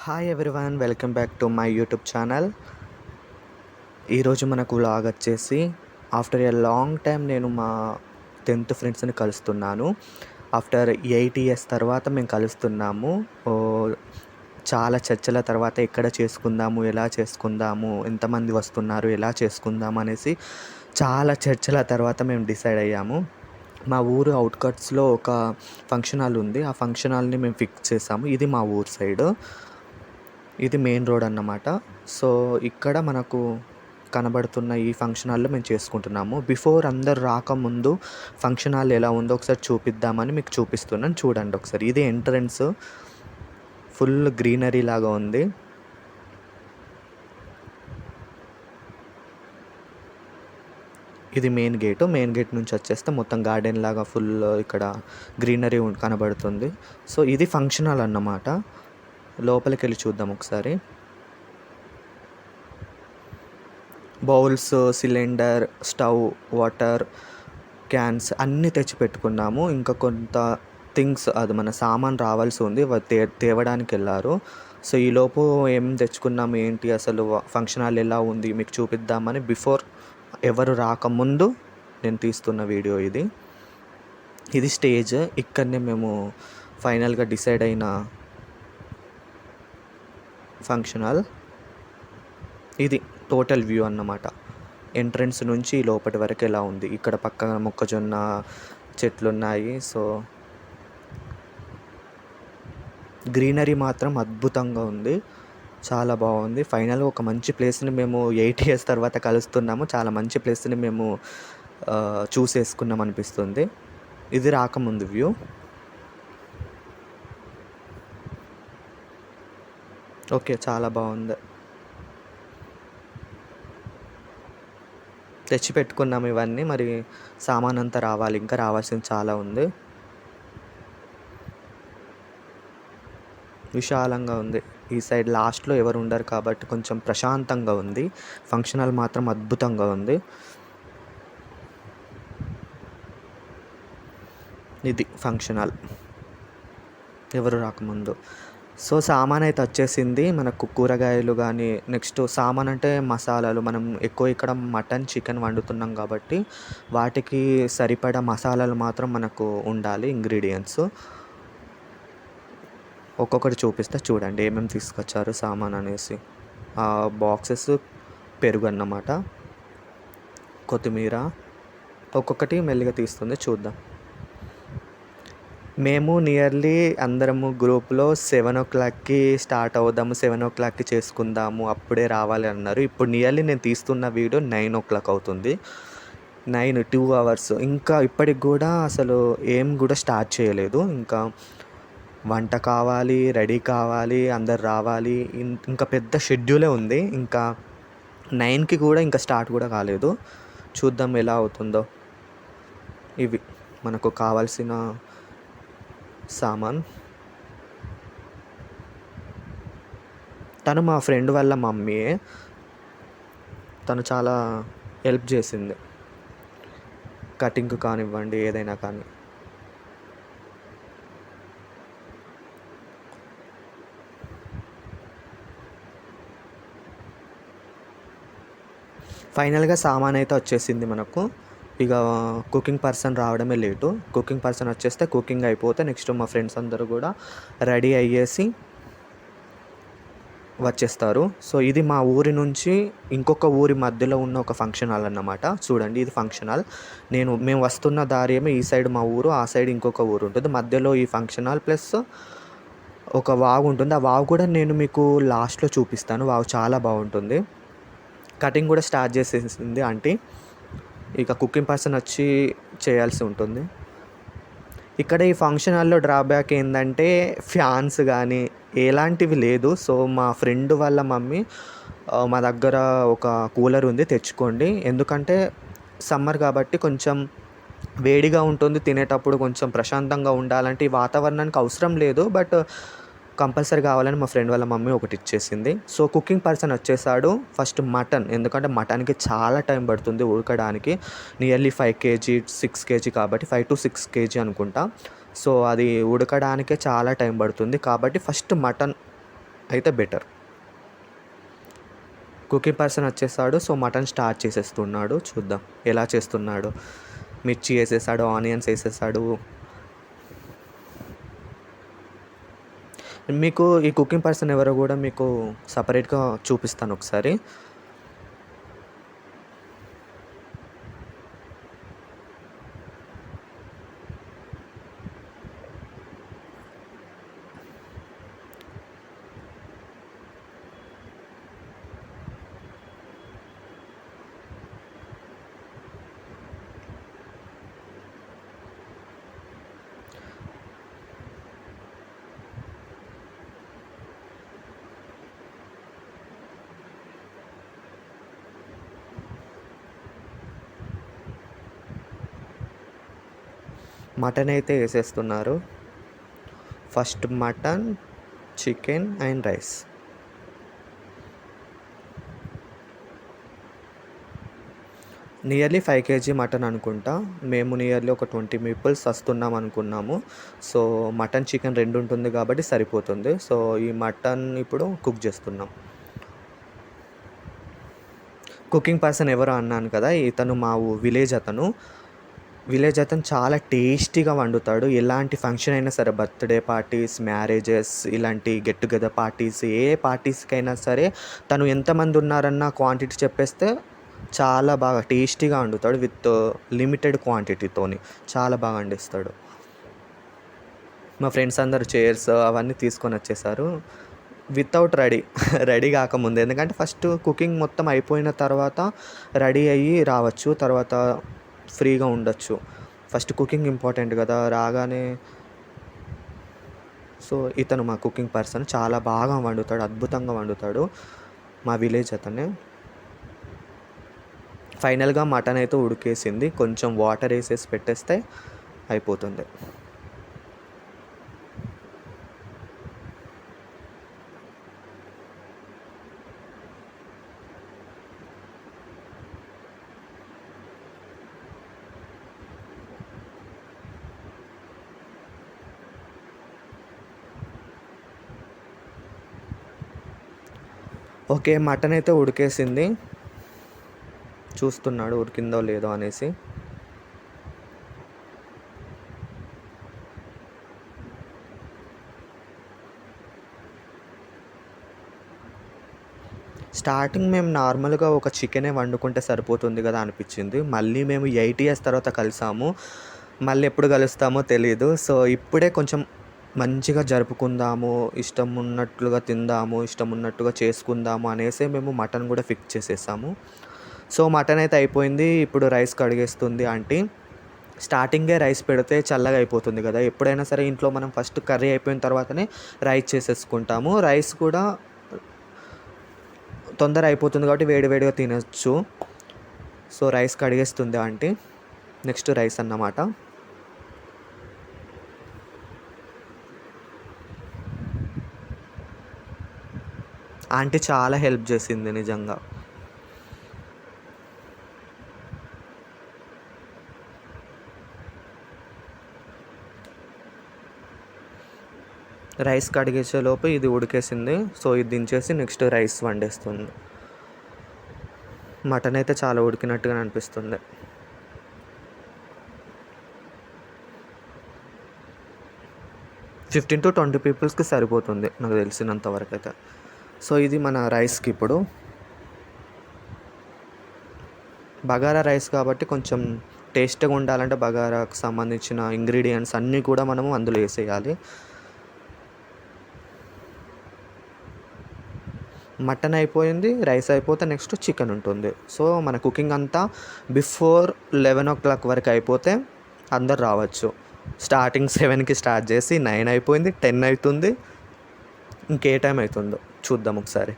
Hi everyone, welcome back to my YouTube channel. ఈరోజు మనకు vlog వచ్చేసి ఆఫ్టర్ ఎ లాంగ్ టైం నేను మా 10th ఫ్రెండ్స్ని కలుస్తున్నాను. ఆఫ్టర్ 8 ఇయర్స్ తర్వాత మేము కలుస్తున్నాము. చాలా చర్చల తర్వాత ఎక్కడ చేసుకుందాము, ఎలా చేసుకుందాము, ఎంతమంది వస్తున్నారు, ఎలా చేసుకుందాము అనేసి చాలా చర్చల తర్వాత మేము డిసైడ్ అయ్యాము. మా ఊరు అవుట్కట్స్లో ఒక ఫంక్షన్ హాల్ ఉంది. ఆ ఫంక్షన్ హాల్ని మేము ఫిక్స్ చేసాము. ఇది మా ఊరు సైడ్, ఇది మెయిన్ రోడ్ అన్నమాట. సో ఇక్కడ మనకు కనబడుతున్న ఈ ఫంక్షన్ హాల్లో మేము చేసుకుంటున్నాము. బిఫోర్ అందరు రాకముందు ఫంక్షన్ హాల్ ఎలా ఉందో ఒకసారి చూపిద్దామని మీకు చూపిస్తున్నాను, చూడండి ఒకసారి. ఇది ఎంట్రన్స్, ఫుల్ గ్రీనరీ లాగా ఉంది. ఇది మెయిన్ గేట్ నుంచి వచ్చేస్తే మొత్తం గార్డెన్ లాగా ఫుల్ ఇక్కడ గ్రీనరీ కనబడుతుంది. సో ఇది ఫంక్షన్ హాల్ అన్నమాట. లోపలికి వెళ్ళి చూద్దాం ఒకసారి. Bowls, cylinder, stove, water cans అన్నీ తెచ్చి పెట్టుకున్నాము. ఇంకా కొంత థింగ్స్, అది మన సామాన్ రావాల్సి ఉంది, తేవడానికి వెళ్ళారు. సో ఈలోపు ఏం తెచ్చుకున్నాము, ఏంటి అసలు ఫంక్షన్ హాల్ ఎలా ఉంది మీకు చూపిద్దామని బిఫోర్ ఎవరు రాకముందు నేను తీస్తున్న వీడియో ఇది. ఇది స్టేజ్. ఇక్కడనే మేము ఫైనల్గా డిసైడ్ అయిన ఫంక్షన్ హాల్. ఇది టోటల్ వ్యూ అన్నమాట. ఎంట్రన్స్ నుంచి లోపటి వరకు ఎలా ఉంది. ఇక్కడ పక్కన మొక్కజొన్న చెట్లు ఉన్నాయి. సో గ్రీనరీ మాత్రం అద్భుతంగా ఉంది, చాలా బాగుంది. ఫైనల్గా ఒక మంచి ప్లేస్ని మేము 8 ఇయర్స్ తర్వాత కలుస్తున్నాము. చాలా మంచి ప్లేస్ని మేము చూసేసుకున్నాం అనిపిస్తుంది. ఇది రాకముందు వ్యూ. ఓకే, చాలా బాగుంది. తెచ్చి పెట్టుకున్నాము ఇవన్నీ. మరి సామాన్ అంతా రావాలి, ఇంకా రావాల్సింది చాలా ఉంది. విశాలంగా ఉంది. ఈ సైడ్ లాస్ట్లో ఎవరు ఉండరు కాబట్టి కొంచెం ప్రశాంతంగా ఉంది. ఫంక్షన్ హాల్ మాత్రం అద్భుతంగా ఉంది. ఇది ఫంక్షన్ హాల్ ఎవరు రాకముందు. సో సామాన్ అయితే వచ్చేసింది. మనకు కూరగాయలు కానీ, నెక్స్ట్ సామాన్ అంటే మసాలాలు. మనం ఎక్కువ ఇక్కడ మటన్, చికెన్ వండుతున్నాం కాబట్టి వాటికి సరిపడా మసాలాలు మాత్రం మనకు ఉండాలి, ఇంగ్రీడియంట్స్. ఒక్కొక్కటి చూపిస్తే చూడండి ఏమేమి తీసుకొచ్చారు సామాన్ అనేసి. బాక్సెస్, పెరుగు అన్నమాట, కొత్తిమీర, ఒక్కొక్కటి మెల్లిగా తీస్తుంది, చూద్దాం. మేము నియర్లీ అందరము గ్రూప్లో 7 o'clockకి స్టార్ట్ అవుదాము, 7 o'clockకి చేసుకుందాము, అప్పుడే రావాలి అన్నారు. ఇప్పుడు నియర్లీ నేను తీస్తున్న వీడియో 9 o'clock అవుతుంది. 2 hours. ఇంకా ఇప్పటికి కూడా అసలు ఏం కూడా స్టార్ట్ చేయలేదు. ఇంకా వంట కావాలి, రెడీ కావాలి, అందరు రావాలి, ఇంకా పెద్ద షెడ్యూలే ఉంది. ఇంకా 9కి కూడా ఇంకా స్టార్ట్ కూడా కాలేదు. చూద్దాం ఎలా అవుతుందో. ఇవి మనకు కావాల్సిన సామాన్. తను మా ఫ్రెండ్ వాళ్ళ మమ్మీయే. తను చాలా హెల్ప్ చేసింది, కటింగ్ కానివ్వండి, ఏదైనా కానీ. ఫైనల్గా సామాన్ అయితే వచ్చేసింది మనకు. ఇక కుకింగ్ పర్సన్ రావడమే లేటు. కుకింగ్ పర్సన్ వచ్చేస్తే కుకింగ్ అయిపోతే నెక్స్ట్ మా ఫ్రెండ్స్ అందరూ కూడా రెడీ అయ్యేసి వచ్చేస్తారు. సో ఇది మా ఊరి నుంచి ఇంకొక ఊరి మధ్యలో ఉన్న ఒక ఫంక్షన్ హాల్ అన్నమాట. చూడండి, ఇది ఫంక్షన్ హాల్. మేము వస్తున్న దారి ఏమో ఈ సైడ్ మా ఊరు, ఆ సైడ్ ఇంకొక ఊరు ఉంటుంది. మధ్యలో ఈ ఫంక్షన్ హాల్ ప్లస్ ఒక వాగు ఉంటుంది. ఆ వాగు కూడా నేను మీకు లాస్ట్లో చూపిస్తాను. వాగు చాలా బాగుంటుంది. కటింగ్ కూడా స్టార్ట్ చేసేసింది ఆంటీ. ఇక కుకింగ్ పర్సన్ వచ్చి చేయాల్సి ఉంటుంది. ఇక్కడ ఈ ఫంక్షన్ హాల్లో డ్రాబ్యాక్ ఏంటంటే ఫ్యాన్స్ కానీ ఎలాంటివి లేదు. సో మా ఫ్రెండ్ వాళ్ళ మమ్మీ మా దగ్గర ఒక కూలర్ ఉంది, తెచ్చుకోండి, ఎందుకంటే సమ్మర్ కాబట్టి కొంచెం వేడిగా ఉంటుంది, తినేటప్పుడు కొంచెం ప్రశాంతంగా ఉండాలంటే ఈ వాతావరణానికి అవసరం లేదు, బట్ కంపల్సరీ కావాలని మా ఫ్రెండ్ వాళ్ళ మమ్మీ ఒకటి ఇచ్చేసింది. సో కుకింగ్ పర్సన్ వచ్చేసాడు. ఫస్ట్ మటన్, ఎందుకంటే మటన్కి చాలా టైం పడుతుంది ఉడకడానికి. నియర్లీ 5 kg 6 kg కాబట్టి 5 to 6 kg అనుకుంటా. సో అది ఉడకడానికే చాలా టైం పడుతుంది కాబట్టి ఫస్ట్ మటన్ అయితే బెటర్. కుకింగ్ పర్సన్ వచ్చేసాడు. సో మటన్ స్టార్ట్ చేసేస్తున్నాడు. చూద్దాం ఎలా చేస్తున్నాడు. మిర్చి వేసేసాడు, ఆనియన్స్ వేసేసాడు. మీకు ఈ కుకింగ్ పర్సన్ ఎవరో కూడా మీకు సపరేట్గా చూపిస్తాను ఒకసారి. మటన్ అయితే వేసేస్తున్నారు. First mutton, chicken and rice. Nearly 5 kg mutton అనుకుంటా. మేము నియర్లీ ఒక 20 పీపుల్స్ వస్తున్నాం అనుకున్నాము. సో మటన్, చికెన్ 2 ఉంటుంది కాబట్టి సరిపోతుంది. సో ఈ మటన్ ఇప్పుడు కుక్ చేస్తున్నాం. కుకింగ్ పర్సన్ ఎవరో అన్నాను కదా, ఇతను మా విలేజ్ అతను చాలా టేస్టీగా వండుతాడు. ఎలాంటి ఫంక్షన్ అయినా సరే, బర్త్డే పార్టీస్, మ్యారేజెస్, ఇలాంటి గెట్ టుగెదర్ పార్టీస్, ఏ పార్టీస్కైనా సరే తను ఎంతమంది ఉన్నారన్న క్వాంటిటీ చెప్పేస్తే చాలా బాగా టేస్టీగా వండుతాడు. విత్ లిమిటెడ్ క్వాంటిటీతోని చాలా బాగా వండిస్తాడు. మా ఫ్రెండ్స్ అందరూ చైర్స్ అవన్నీ తీసుకొని వచ్చేసారు వితౌట్ రెడీ కాకముందు. ఎందుకంటే ఫస్ట్ కుకింగ్ మొత్తం అయిపోయిన తర్వాత రెడీ అయ్యి రావచ్చు, తర్వాత ఫ్రీగా ఉండొచ్చు. ఫస్ట్ కుకింగ్ ఇంపార్టెంట్ కదా రాగానే. సో ఇతను మా కుకింగ్ పర్సన్ చాలా బాగా వండుతాడు, అద్భుతంగా వండుతాడు. మా విలేజ్ అతనే. ఫైనల్గా మటన్ అయితే ఉడికేసింది. కొంచెం వాటర్ వేసేసి పెట్టేస్తే అయిపోతుంది. ఓకే, మటన్ అయితే ఉడికేసింది. చూస్తున్నాడు ఉడికిందో లేదో అనేసి. స్టార్టింగ్ మేము నార్మల్గా ఒక చికెనే వండుకుంటే సరిపోతుంది కదా అనిపించింది. మళ్ళీ మేము 8 years తర్వాత కలిసాము. మళ్ళీ ఎప్పుడు కలుస్తామో తెలీదు. సో ఇప్పుడే కొంచెం మంచిగా జరుపుకుందాము, ఇష్టం ఉన్నట్లుగా తిందాము, ఇష్టం ఉన్నట్టుగా చేసుకుందాము అనేసి మేము మటన్ కూడా ఫిక్స్ చేసేసాము. సో మటన్ అయితే అయిపోయింది. ఇప్పుడు రైస్ కడిగేస్తుంది ఆంటీ. స్టార్టింగే రైస్ పెడితే చల్లగా అయిపోతుంది కదా. ఎప్పుడైనా సరే ఇంట్లో మనం ఫస్ట్ కర్రీ అయిపోయిన తర్వాతనే రైస్ చేసేసుకుంటాము. రైస్ కూడా తొందర అయిపోతుంది కాబట్టి వేడివేడిగా తినచ్చు. సో రైస్ కడిగేస్తుంది ఆంటీ. నెక్స్ట్ రైస్ అన్నమాట. ఆంటీ చాలా హెల్ప్ చేసింది నిజంగా. రైస్ కడిగేసేలోపు ఇది ఉడికేసింది. సో ఇది దించేసి నెక్స్ట్ రైస్ వండేస్తుంది. మటన్ అయితే చాలా ఉడికినట్టుగా అనిపిస్తుంది. ఫిఫ్టీన్ టు 20 పీపుల్స్కి సరిపోతుంది నాకు తెలిసినంత వరకు అయితే. సో ఇది మన రైస్కి ఇప్పుడు బగారా రైస్ కాబట్టి కొంచెం టేస్ట్గా ఉండాలంటే బగారాకు సంబంధించిన ఇంగ్రీడియంట్స్ అన్నీ కూడా మనము అందులో వేసేయాలి. మటన్ అయిపోయింది, రైస్ అయిపోతే నెక్స్ట్ చికెన్ ఉంటుంది. సో మన కుకింగ్ అంతా బిఫోర్ 11 o'clock వరకు అయిపోతే అందరు రావచ్చు. స్టార్టింగ్ 7కి స్టార్ట్ చేసి 9 అయిపోయింది, 10 అవుతుంది. ఇంకే టైం అవుతుందో చూద్దాం ఒకసారి.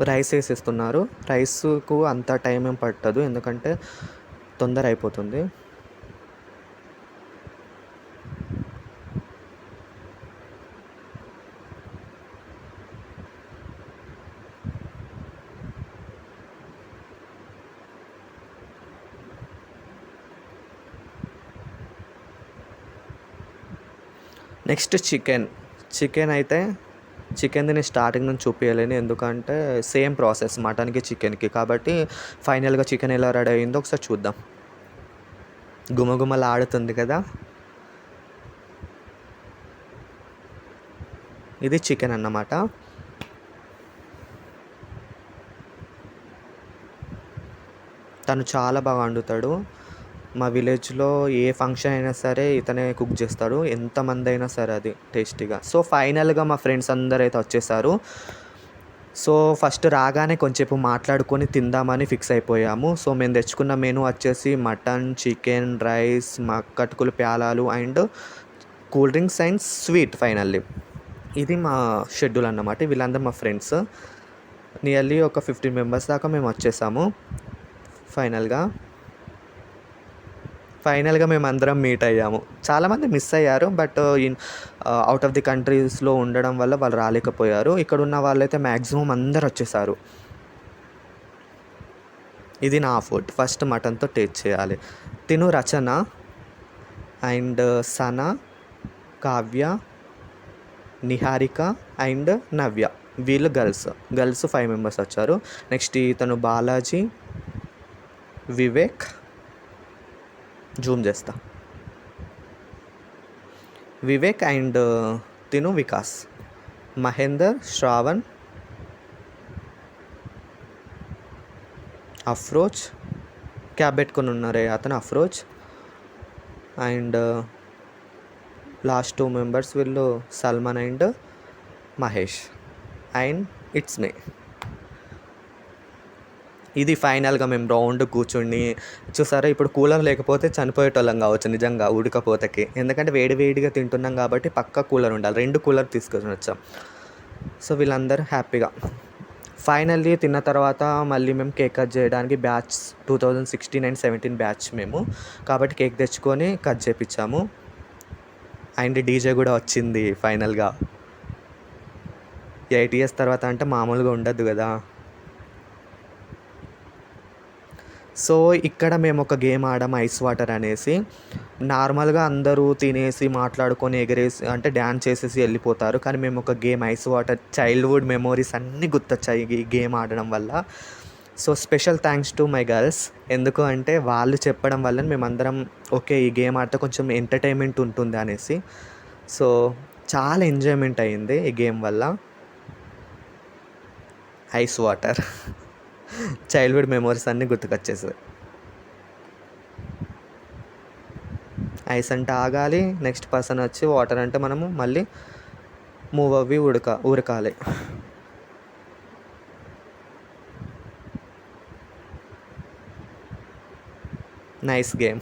రైస్ వేసేస్తున్నారు. రైస్కు అంత టైం ఏం పట్టదు, ఎందుకంటే తొందర అయిపోతుంది. నెక్స్ట్ చికెన్ అయితే చికెన్‌ది నేను స్టార్టింగ్ నుంచి చూపియలేను. ఎందుకంటే సేమ్ ప్రాసెస్ మటన్‌కి, చికెన్‌కి. కాబట్టి ఫైనల్‌గా చికెన్ ఎలా రెడీ అయిందో ఒకసారి చూద్దాం. గుమగుమలాడుతుంది కదా! ఇది చికెన్ అన్నమాట. తను చాలా బాగా వండుతాడు. మా విలేజ్‌లో ఏ ఫంక్షన్ అయినా సరే ఇతనే కుక్ చేస్తాడు. ఎంతమంది అయినా సరే అది టేస్టీగా. సో, ఫైనల్‌గా మా ఫ్రెండ్స్ అందరైతే వచ్చేసారు. సో, ఫస్ట్ రాగానే కొంచెంసేపు మాట్లాడుకొని తిందామని ఫిక్స్ అయిపోయాము. సో, మేము తెచ్చుకున్న మెనూ వచ్చేసి మటన్, చికెన్, రైస్, కటుకులు ప్యాలాలు and cool drinks and sweet finally. ఇది మా షెడ్యూల్ అన్నమాట. వీళ్ళందరూ మా ఫ్రెండ్స్. నియర్లీ ఒక 15 మెంబర్స్ దాకా మేము వచ్చేసాము ఫైనల్‌గా. మేమందరం మీట్ అయ్యాము. చాలామంది మిస్ అయ్యారు. బట్ ఔట్ ఆఫ్ ది కంట్రీస్‌లో ఉండడం వల్ల వాళ్ళు రాలేకపోయారు. ఇక్కడున్న వాళ్ళైతే మ్యాక్సిమం అందరూ వచ్చేసారు. ఇది నా ఫుడ్. ఫస్ట్ మటన్‌తో టేస్ట్ చేయాలి. తిను రచన and Sana, Kavya, Niharika and నవ్య. వీళ్ళు గర్ల్స్ 5 మెంబర్స్ వచ్చారు. నెక్స్ట్ ఇతను బాలాజీ, వివేక్, జూమ్ చేస్తా, వివేక్ అండ్ తిను వికాస్, మహేందర్, శ్రావణ్, అఫ్రోజ్, క్యాబ్ పెట్టుకొని ఉన్నారే అతను అఫ్రోజ్ అండ్ లాస్ట్ 2 మెంబర్స్ వీళ్ళు Salman and Mahesh and it's me. ఇది ఫైనల్‌గా మేము రౌండ్ కూర్చొని చూసారా, ఇప్పుడు కూలర్ లేకపోతే చనిపోయేటోళ్ళం కావచ్చు నిజంగా ఉడకపోతకి. ఎందుకంటే వేడి వేడిగా తింటున్నాం కాబట్టి పక్కా కూలర్ ఉండాలి. 2 కూలర్ తీసుకొని వచ్చాం. సో, వీళ్ళందరూ హ్యాపీగా ఫైనల్లీ తిన్న తర్వాత మళ్ళీ మేము కేక్ కట్ చేయడానికి బ్యాచ్ 2016 అండ్ 17 బ్యాచ్ మేము. కాబట్టి కేక్ తెచ్చుకొని కట్ చేపించాము. అండ్ డీజే కూడా వచ్చింది ఫైనల్‌గా. 8 ఇయర్స్ తర్వాత అంటే మామూలుగా ఉండదు కదా! సో, ఇక్కడ మేము ఒక గేమ్ ఆడాము ఐస్ వాటర్ అనేసి. నార్మల్‌గా అందరూ తినేసి, మాట్లాడుకొని, ఎగరేసి అంటే డ్యాన్స్ చేసేసి వెళ్ళిపోతారు. కానీ మేము ఒక game ice water childhood memories అన్నీ గుర్తొచ్చాయి ఈ గేమ్ ఆడడం వల్ల. So, special thanks to my girls. ఎందుకు అంటే వాళ్ళు చెప్పడం వల్ల మేమందరం ఓకే, ఈ గేమ్ ఆడితే కొంచెం ఎంటర్‌టైన్‌మెంట్ ఉంటుంది అనేసి. సో, చాలా ఎంజాయ్‌మెంట్ అయింది ఈ గేమ్ వల్ల. ఐస్ వాటర్ చైల్డ్‌హుడ్ మెమోరీస్ అన్నీ గుర్తుకొచ్చేసాయి. ఐస్ అంటే ఆగాలి. నెక్స్ట్ పర్సన్ వచ్చి వాటర్ అంటే మనము మళ్ళీ మూవ్ అవ్వి ఉరకాలి. Nice game.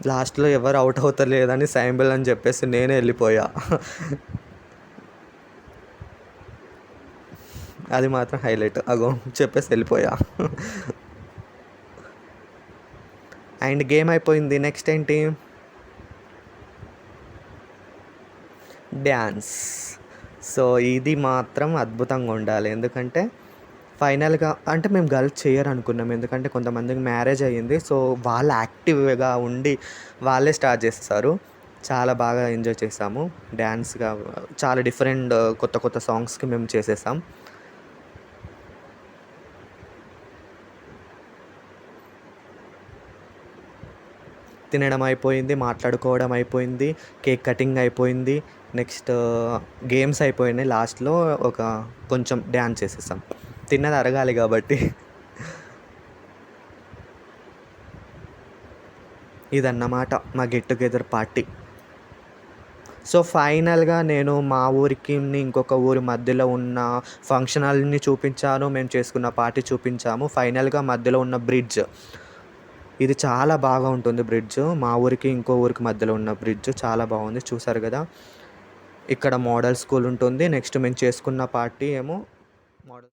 లాస్ట్‌లో ఎవరు అవుట్ అవుతలేదని సైంబల్ అని చెప్పేసి నేనే వెళ్ళిపోయా. అది మాత్రం హైలైట్. అగో చెప్పేసి వెళ్ళిపోయా. అండ్ గేమ్ అయిపోయింది. నెక్స్ట్ ఏంటి? డ్యాన్స్. సో, ఇది మాత్రం అద్భుతంగా ఉండాలి. ఎందుకంటే ఫైనల్‌గా అంటే మేము గర్ల్స్ చెయ్యరనుకున్నాం. ఎందుకంటే కొంతమందికి మ్యారేజ్ అయ్యింది. సో, వాళ్ళు యాక్టివ్‌గా ఉండి వాళ్ళే స్టార్ట్ చేస్తారు. చాలా బాగా ఎంజాయ్ చేసాము. డ్యాన్స్‌గా చాలా డిఫరెంట్ కొత్త కొత్త సాంగ్స్‌కి మేము చేసేసాం. తినడం అయిపోయింది, మాట్లాడుకోవడం అయిపోయింది, కేక్ కటింగ్ అయిపోయింది. నెక్స్ట్ గేమ్స్ అయిపోయినాయి. లాస్ట్‌లో కొంచెం డ్యాన్స్ చేసేసాం. తిన్నది అరగాలి కాబట్టి. ఇదన్నమాట మా గెట్ టుగెదర్ పార్టీ. సో, ఫైనల్‌గా నేను మా ఊరికి ఇంకొక ఊరి మధ్యలో ఉన్న ఫంక్షన్ హాల్‌ని చూపించాను. మేము చేసుకున్న పార్టీ చూపించాము. ఫైనల్‌గా మధ్యలో ఉన్న బ్రిడ్జ్. ఇది చాలా బాగా ఉంటుంది బ్రిడ్జ్. మా ఊరికి ఇంకో ఊరికి మధ్యలో ఉన్న బ్రిడ్జ్ చాలా బాగుంది. చూసారు కదా! ఇక్కడ మోడల్ స్కూల్ ఉంటుంది. నెక్స్ట్ మేము చేసుకున్న పార్టీ ఏమో మోడల్